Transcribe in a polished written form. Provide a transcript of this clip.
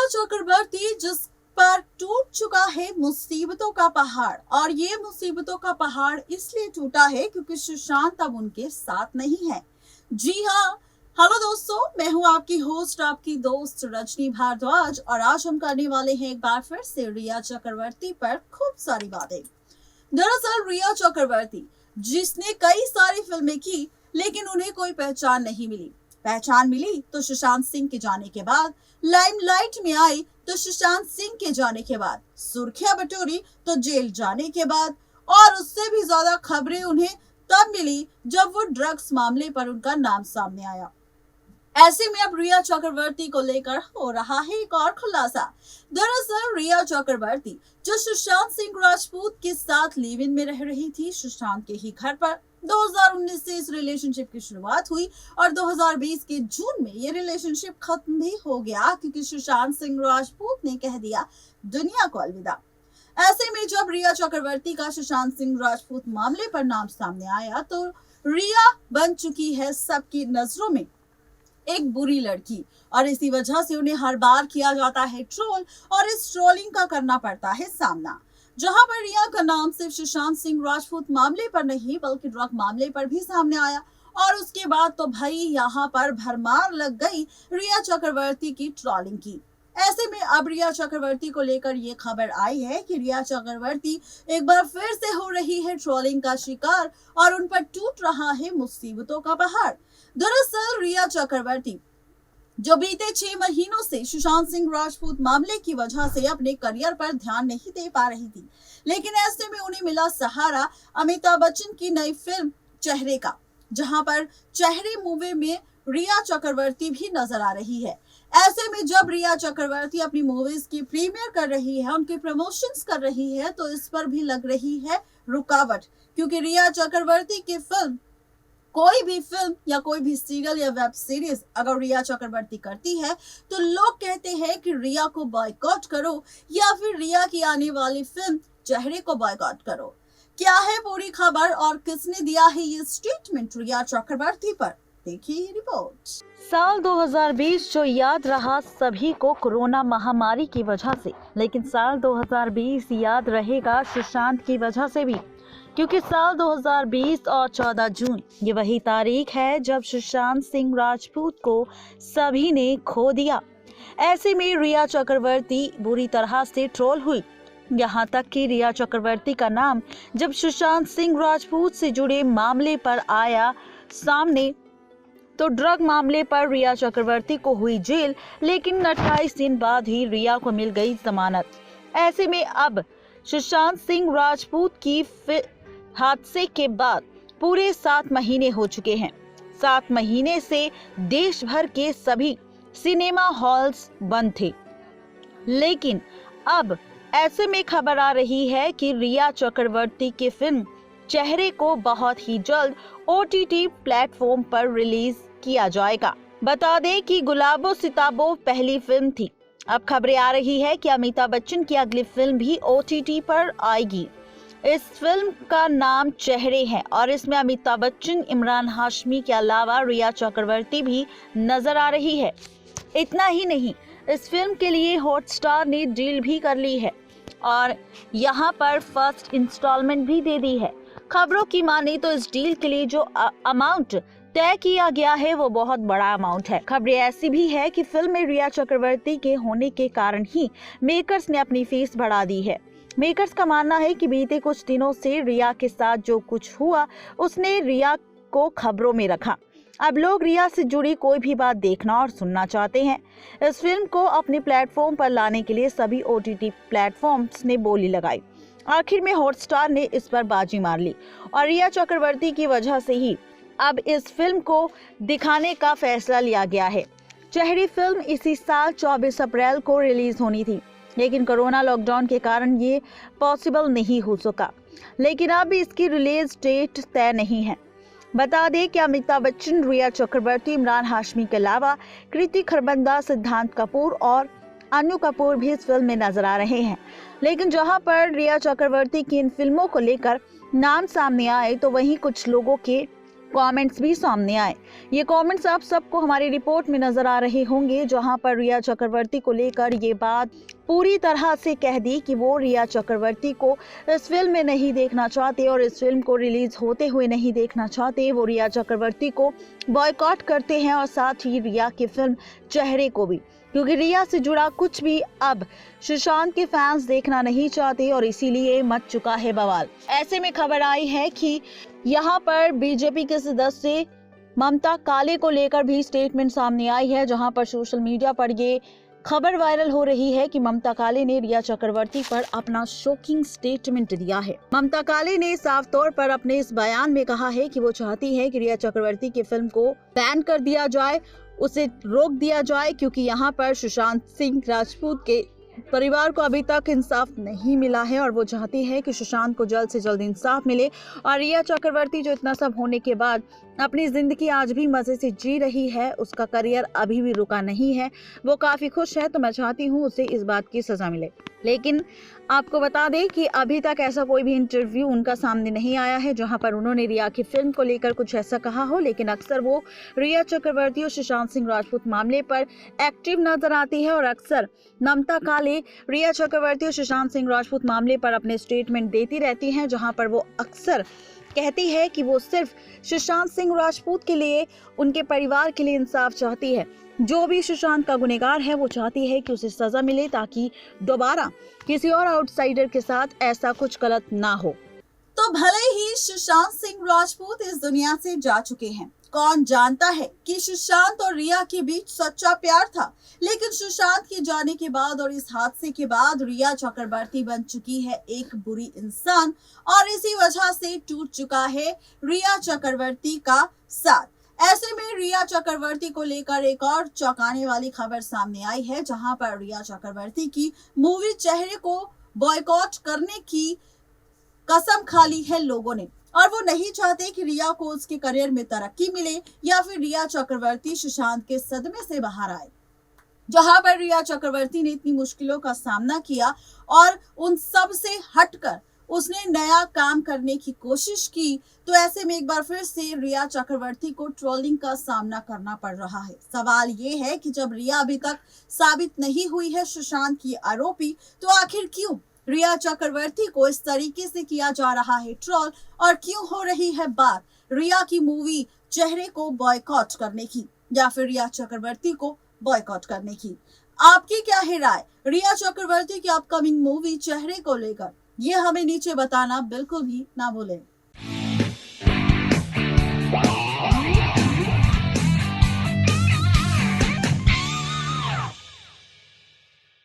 रिया चक्रवर्ती जिस पर टूट चुका है मुसीबतों का पहाड़, और ये मुसीबतों का पहाड़ इसलिए टूटा है क्योंकि सुशांत अब उनके साथ नहीं है। जी हाँ, हेलो दोस्तों, मैं हूँ आपकी होस्ट, आपकी दोस्त रजनी भारद्वाज, और आज हम करने वाले हैं एक बार फिर से रिया चक्रवर्ती पर खूब सारी बातें। दरअसल रिया चक्रवर्ती जिसने कई सारी फिल्में की, लेकिन उन्हें कोई पहचान नहीं मिली। पहचान मिली तो सुशांत सिंह के जाने के बाद, लाइमलाइट में आई तो सुशांत सिंह के जाने के बाद, सुर्खियां बटोरी तो जेल जाने के बाद, और उससे भी ज्यादा खबरें उन्हें तब मिली जब वो ड्रग्स मामले पर उनका नाम सामने आया। ऐसे में अब रिया चक्रवर्ती को लेकर हो रहा है एक और खुलासा। दरअसल रिया चक्रवर्ती जो सुशांत सिंह राजपूत के साथ लिव इन में रह रही थी, सुशांत के ही घर पर 2019 से इस रिलेशनशिप की शुरुआत हुई और 2020 के जून में ये रिलेशनशिप खत्म भी हो गया क्योंकि सुशांत सिंह राजपूत ने कह दिया दुनिया को अलविदा। ऐसे में जब रिया चक्रवर्ती का सुशांत सिंह राजपूत मामले पर नाम सामने आया तो रिया बन चुकी है सबकी नजरों में एक बुरी लड़की, और इसी वजह से उन्हें हर बार किया जाता है ट्रोल, और इस ट्रोलिंग का करना पड़ता है सामना। जहां पर रिया का नाम सिर्फ सुशांत सिंह राजपूत मामले पर नहीं बल्कि ड्रग मामले पर भी सामने आया, और उसके बाद तो भाई यहाँ पर भरमार लग गई रिया चक्रवर्ती की ट्रोलिंग की। ऐसे में अब रिया चक्रवर्ती को लेकर ये खबर आई है कि रिया चक्रवर्ती एक बार फिर से हो रही है ट्रोलिंग का शिकार और उन पर टूट रहा है मुसीबतों का पहाड़। दरअसल रिया चक्रवर्ती जो बीते 6 महीनों से सुशांत सिंह राजपूत मामले की वजह से अपने करियर पर ध्यान नहीं दे पा रही थी, लेकिन ऐसे में उन्हें मिला सहारा अमिताभ बच्चन की नई फिल्म चेहरे का, जहां पर चेहरे मूवी में रिया चक्रवर्ती भी नजर आ रही है। ऐसे में जब रिया चक्रवर्ती अपनी मूवीज की प्रीमियर कर रही है, उनके प्रमोशंस कर रही है, तो इस पर भी लग रही है रुकावट, क्योंकि रिया चक्रवर्ती की फिल्म, कोई भी फिल्म या कोई भी सीरियल या वेब सीरीज अगर रिया चक्रवर्ती करती है तो लोग कहते हैं कि रिया को बॉयकॉट करो या फिर रिया की आने वाली फिल्म चेहरे को बॉयकॉट करो। क्या है पूरी खबर और किसने दिया है ये स्टेटमेंट रिया चक्रवर्ती पर, देखिए ये रिपोर्ट। साल 2020 जो याद रहा सभी को कोरोना महामारी की वजह से, लेकिन साल 2020 याद रहेगा सुशांत की वजह से भी, क्योंकि साल 2020 और 14 जून ये वही तारीख है जब सुशांत सिंह राजपूत को सभी ने खो दिया। ऐसे में रिया चक्रवर्ती बुरी तरह से ट्रोल हुई, यहाँ तक कि रिया चक्रवर्ती का नाम जब सुशांत सिंह राजपूत से जुड़े मामले पर आया सामने तो ड्रग मामले पर रिया चक्रवर्ती को हुई जेल, लेकिन 28 दिन बाद ही रिया को मिल गई जमानत। ऐसे में अब सुशांत सिंह राजपूत की हादसे के बाद पूरे 7 महीने हो चुके हैं। 7 महीने से देश भर के सभी सिनेमा हॉल्स बंद थे, लेकिन अब ऐसे में खबर आ रही है कि रिया चक्रवर्ती की फिल्म चेहरे को बहुत ही जल्द OTT प्लेटफॉर्म पर रिलीज किया जाएगा। बता दें कि गुलाबो सिताबो पहली फिल्म थी। अब खबरें आ रही है कि अमिताभ बच्चन की अगली फिल्म भी OTT पर आएगी। इस फिल्म का नाम चेहरे है और इसमें अमिताभ बच्चन, इमरान हाशमी के अलावा रिया चक्रवर्ती भी नजर आ रही है। इतना ही नहीं, इस फिल्म के लिए हॉटस्टार ने डील भी कर ली है और यहाँ पर फर्स्ट इंस्टॉलमेंट भी दे दी है। खबरों की माने तो इस डील के लिए जो अमाउंट तय किया गया है वो बहुत बड़ा अमाउंट है। खबरें ऐसी भी है कि फिल्म में रिया चक्रवर्ती के होने के कारण ही मेकर्स ने अपनी फीस बढ़ा दी है। मेकर्स का मानना है कि बीते कुछ दिनों से रिया के साथ जो कुछ हुआ उसने रिया को खबरों में रखा। अब लोग रिया से जुड़ी कोई भी बात देखना और सुनना चाहते हैं। इस फिल्म को अपने प्लेटफॉर्म पर लाने के लिए सभी OTT प्लेटफॉर्म्स ने बोली लगाई। आखिर में हॉटस्टार ने इस पर बाजी मार ली और रिया चक्रवर्ती की वजह से ही अब इस फिल्म को दिखाने का फैसला लिया गया है। चेहरे फिल्म इसी साल 24 अप्रैल को रिलीज होनी थी, लेकिन कोरोना लॉकडाउन के कारण ये पॉसिबल नहीं हो सका, लेकिन अब इसकी रिलीज डेट तय नहीं है। बता दें कि अमिताभ बच्चन, रिया चक्रवर्ती, इमरान हाशमी के अलावा कृति खरबंदा, सिद्धांत कपूर और अनु कपूर भी इस फिल्म में नजर आ रहे हैं। लेकिन जहां पर रिया चक्रवर्ती की इन फिल्मों को लेकर नाम सामने आए तो वहीं कुछ लोगों के कमेंट्स भी सामने आए। ये कमेंट्स आप सबको हमारी रिपोर्ट में नजर आ रहे होंगे, जहां पर रिया चक्रवर्ती को लेकर ये बात पूरी तरह से कह दी कि वो रिया चक्रवर्ती को इस फिल्म में नहीं देखना चाहते और इस फिल्म को रिलीज होते हुए नहीं देखना चाहते। वो रिया चक्रवर्ती को बॉयकॉट करते हैं और साथ ही रिया की फिल्म चेहरे को भी, क्योंकि रिया से जुड़ा कुछ भी अब सुशांत के फैंस देखना नहीं चाहते और इसीलिए मच चुका है बवाल। ऐसे में खबर आई है कि यहाँ पर बीजेपी के सदस्य ममता काले को लेकर भी स्टेटमेंट सामने आई है, जहां पर सोशल मीडिया पर ये खबर वायरल हो रही है कि ममता काले ने रिया चक्रवर्ती पर अपना शॉकिंग स्टेटमेंट दिया है। ममता काले ने साफ तौर पर अपने इस बयान में कहा है कि वो चाहती है कि रिया चक्रवर्ती की फिल्म को बैन कर दिया जाए, उसे रोक दिया जाए, क्योंकि यहाँ पर सुशांत सिंह राजपूत के परिवार को अभी तक इंसाफ नहीं मिला है और वो चाहती है कि सुशांत को जल्द से जल्द इंसाफ मिले। और रिया चक्रवर्ती जो इतना सब होने के बाद अपनी जिंदगी आज भी मजे से जी रही है, उसका करियर अभी भी रुका नहीं है, वो काफी खुश है, तो मैं चाहती हूँ उसे इस बात की सजा मिले। लेकिन आपको बता दें कि अभी तक ऐसा कोई भी इंटरव्यू उनका सामने नहीं आया है जहां पर उन्होंने रिया की फिल्म को लेकर कुछ ऐसा कहा हो, लेकिन अक्सर वो रिया चक्रवर्ती और सुशांत सिंह राजपूत मामले पर एक्टिव नजर आती है और अक्सर ममता काले रिया चक्रवर्ती और सुशांत सिंह राजपूत मामले पर अपने स्टेटमेंट देती रहती हैं, जहां पर वो अक्सर कहती है कि वो सिर्फ सुशांत सिंह राजपूत के लिए, उनके परिवार के लिए इंसाफ चाहती है। जो भी सुशांत का गुनहगार है वो चाहती है कि उसे सजा मिले ताकि दोबारा किसी और आउटसाइडर के साथ ऐसा कुछ गलत ना हो। तो भले ही सुशांत सिंह राजपूत इस दुनिया से जा चुके हैं, कौन जानता है कि सुशांत और रिया के बीच सच्चा प्यार था, लेकिन सुशांत के जाने के बाद और इस हादसे के बाद रिया चक्रवर्ती बन चुकी है एक बुरी इंसान और इसी वजह से टूट चुका है रिया चक्रवर्ती का साथ। ऐसे में रिया चक्रवर्ती को लेकर एक और चौंकाने वाली खबर सामने आई है, जहां पर रिया चक्रवर्ती की मूवी चेहरे को बॉयकॉट करने की कसम खा ली है लोगों ने और वो नहीं चाहते कि रिया को उसके करियर में तरक्की मिले या फिर रिया चक्रवर्ती सुशांत के सदमे से बाहर आए। जहां पर रिया चक्रवर्ती ने इतनी मुश्किलों का सामना किया और उन सब से हटकर उसने नया काम करने की कोशिश की, तो ऐसे में एक बार फिर से रिया चक्रवर्ती को ट्रोलिंग का सामना करना पड़ रहा है। सवाल ये है कि जब रिया अभी तक साबित नहीं हुई है सुशांत की आरोपी, तो आखिर क्यों रिया चक्रवर्ती को इस तरीके से किया जा रहा है ट्रोल और क्यों हो रही है बात रिया की मूवी चेहरे को बॉयकॉट करने की या फिर रिया चक्रवर्ती को बॉयकॉट करने की। आपकी क्या है राय रिया चक्रवर्ती की अपकमिंग मूवी चेहरे को लेकर? ये हमें नीचे बताना बिल्कुल भी ना भूलें।